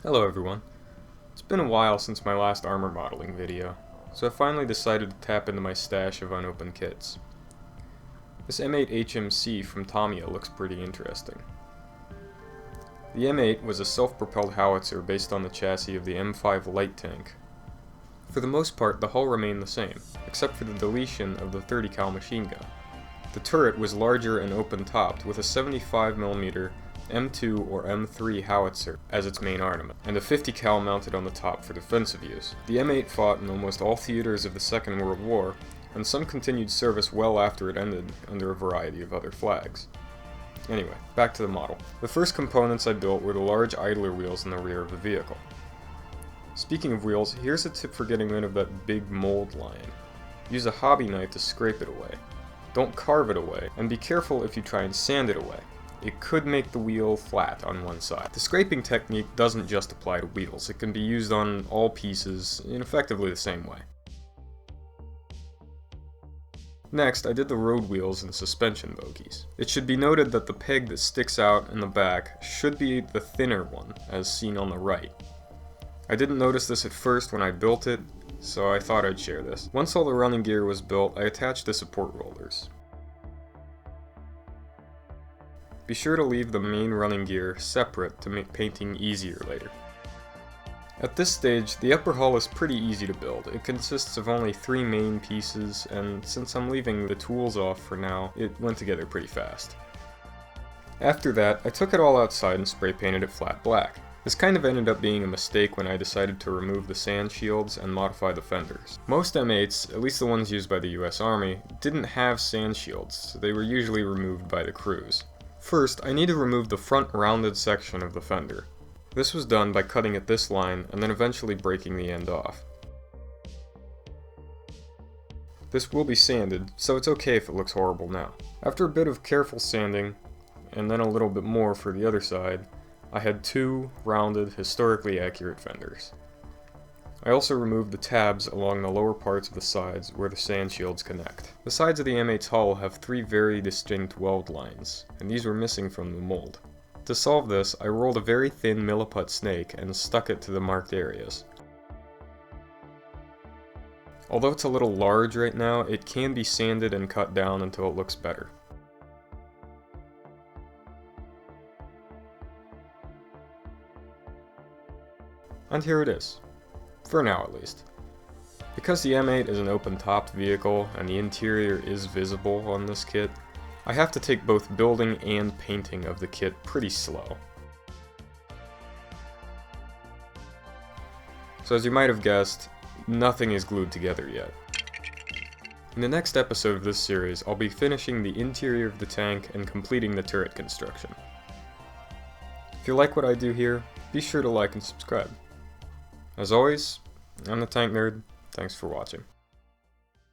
Hello everyone. It's been a while since my last armor modeling video, so I finally decided to tap into my stash of unopened kits. This M8 HMC from Tamiya looks pretty interesting. The M8 was a self-propelled howitzer based on the chassis of the M5 light tank. For the most part, the hull remained the same, except for the deletion of the 30 cal machine gun. The turret was larger and open-topped with a 75mm M2 or M3 howitzer as its main armament, and a 50 cal mounted on the top for defensive use. The M8 fought in almost all theaters of the Second World War, and some continued service well after it ended under a variety of other flags. Anyway, back to the model. The first components I built were the large idler wheels in the rear of the vehicle. Speaking of wheels, here's a tip for getting rid of that big mold line. Use a hobby knife to scrape it away. Don't carve it away, and be careful if you try and sand it away. It could make the wheel flat on one side. The scraping technique doesn't just apply to wheels, it can be used on all pieces in effectively the same way. Next, I did the road wheels and suspension bogies. It should be noted that the peg that sticks out in the back should be the thinner one, as seen on the right. I didn't notice this at first when I built it, so I thought I'd share this. Once all the running gear was built, I attached the support rollers. Be sure to leave the main running gear separate to make painting easier later. At this stage, the upper hull is pretty easy to build. It consists of only 3 main pieces, and since I'm leaving the tools off for now, it went together pretty fast. After that, I took it all outside and spray painted it flat black. This kind of ended up being a mistake when I decided to remove the sand shields and modify the fenders. Most M8s, at least the ones used by the US Army, didn't have sand shields, so they were usually removed by the crews. First, I need to remove the front rounded section of the fender. This was done by cutting at this line and then eventually breaking the end off. This will be sanded, so it's okay if it looks horrible now. After a bit of careful sanding, and then a little bit more for the other side, I had 2 rounded, historically accurate fenders. I also removed the tabs along the lower parts of the sides where the sand shields connect. The sides of the M8's hull have 3 very distinct weld lines, and these were missing from the mold. To solve this, I rolled a very thin milliput snake and stuck it to the marked areas. Although it's a little large right now, it can be sanded and cut down until it looks better. And here it is. For now at least. Because the M8 is an open-topped vehicle and the interior is visible on this kit, I have to take both building and painting of the kit pretty slow. So as you might have guessed, nothing is glued together yet. In the next episode of this series, I'll be finishing the interior of the tank and completing the turret construction. If you like what I do here, be sure to like and subscribe. As always, I'm the Tank Nerd. Thanks for watching.